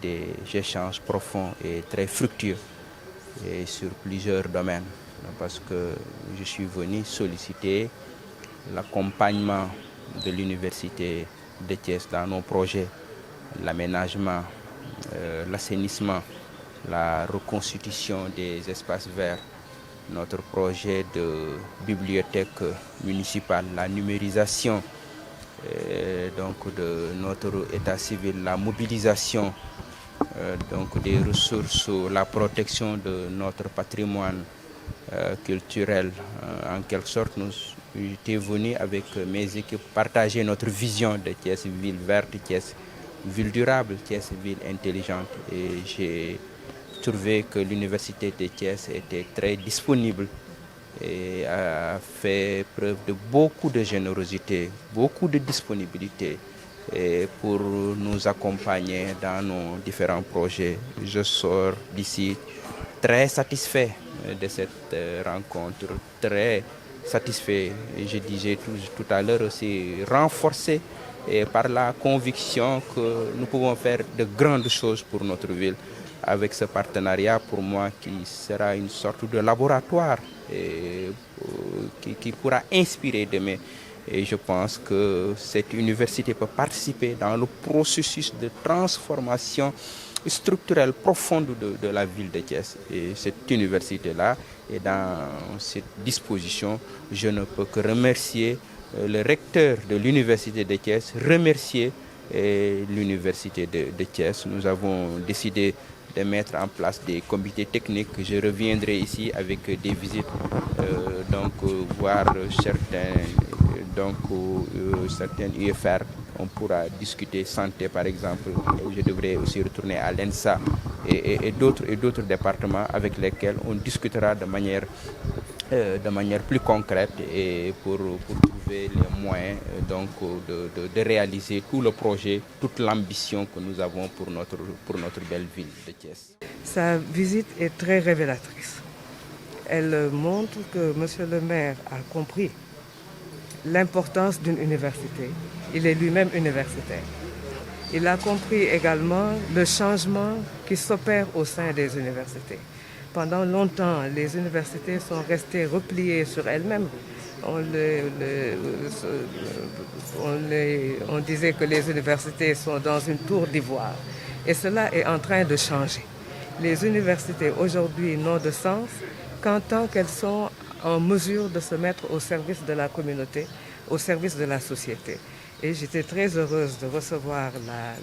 des échanges profonds et très fructueux et sur plusieurs domaines. Parce que je suis venu solliciter l'accompagnement de l'Université de Thiès dans nos projets, l'aménagement, l'assainissement, la reconstitution des espaces verts, notre projet de bibliothèque municipale, la numérisation donc de notre état civil, la mobilisation donc des ressources, la protection de notre patrimoine culturel. En quelque sorte, j'étais venu avec mes équipes partager notre vision de Thiès, ville verte, Thiès, ville durable, Thiès, ville intelligente. Et j'ai trouvé que l'université de Thiès était très disponible et a fait preuve de beaucoup de générosité, beaucoup de disponibilité et pour nous accompagner dans nos différents projets. Je sors d'ici très satisfait de cette rencontre, très satisfait, et je disais tout à l'heure aussi, renforcé et par la conviction que nous pouvons faire de grandes choses pour notre ville avec ce partenariat, pour moi, qui sera une sorte de laboratoire et, qui pourra inspirer demain. Et je pense que cette université peut participer dans le processus de transformation structurelle profonde de la ville de Thiès. Et cette université-là est dans cette disposition. Je ne peux que remercier le recteur de l'université de Thiès, remercier l'université de Thiès. Nous avons décidé de mettre en place des comités techniques. Je reviendrai ici avec des visites, donc voir certaines UFR. On pourra discuter santé par exemple. Je devrais aussi retourner à l'ENSA et d'autres départements avec lesquels on discutera de manière plus concrète et pour trouver les moyens donc de réaliser tout le projet, toute l'ambition que nous avons pour notre belle ville de Thiès. Sa visite est très révélatrice. Elle montre que M. le maire a compris l'importance d'une université. Il est lui-même universitaire. Il a compris également le changement qui s'opère au sein des universités. Pendant longtemps, les universités sont restées repliées sur elles-mêmes. On disait que les universités sont dans une tour d'ivoire. Et cela est en train de changer. Les universités aujourd'hui n'ont de sens qu'en tant qu'elles sont en mesure de se mettre au service de la communauté, au service de la société. Et j'étais très heureuse de recevoir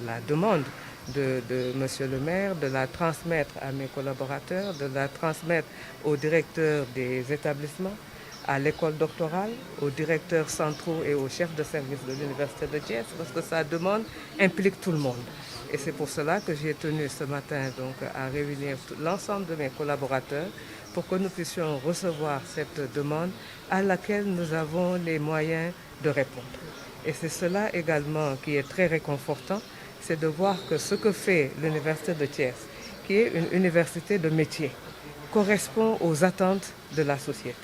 la demande de M. le maire, de la transmettre à mes collaborateurs, de la transmettre aux directeurs des établissements, à l'école doctorale, aux directeurs centraux et aux chefs de service de l'Université de Thiès, parce que sa demande implique tout le monde. Et c'est pour cela que j'ai tenu ce matin donc, à réunir l'ensemble de mes collaborateurs pour que nous puissions recevoir cette demande à laquelle nous avons les moyens de répondre. Et c'est cela également qui est très réconfortant, c'est de voir que ce que fait l'Université de Thiès, qui est une université de métier, correspond aux attentes de la société.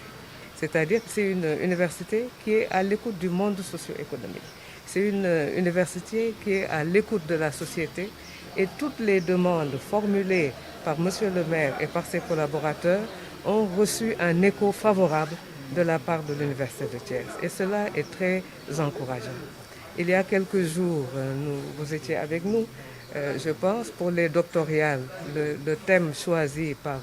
C'est-à-dire que c'est une université qui est à l'écoute du monde socio-économique. C'est une université qui est à l'écoute de la société et toutes les demandes formulées par M. le maire et par ses collaborateurs ont reçu un écho favorable de la part de l'Université de Thiès. Et cela est très encourageant. Il y a quelques jours, vous étiez avec nous, je pense, pour les doctorales, le thème choisi par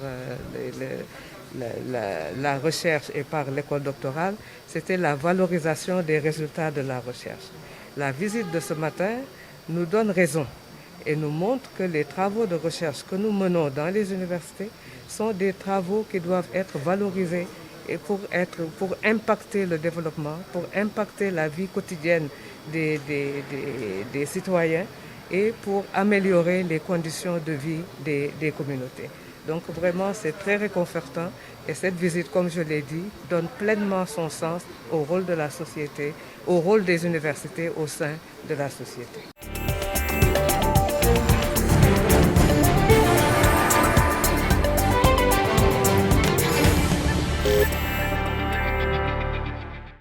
la recherche et par l'école doctorale, c'était la valorisation des résultats de la recherche. La visite de ce matin nous donne raison et nous montre que les travaux de recherche que nous menons dans les universités sont des travaux qui doivent être valorisés et pour impacter le développement, pour impacter la vie quotidienne des citoyens et pour améliorer les conditions de vie des communautés. Donc vraiment, c'est très réconfortant et cette visite, comme je l'ai dit, donne pleinement son sens au rôle de la société, au rôle des universités au sein de la société.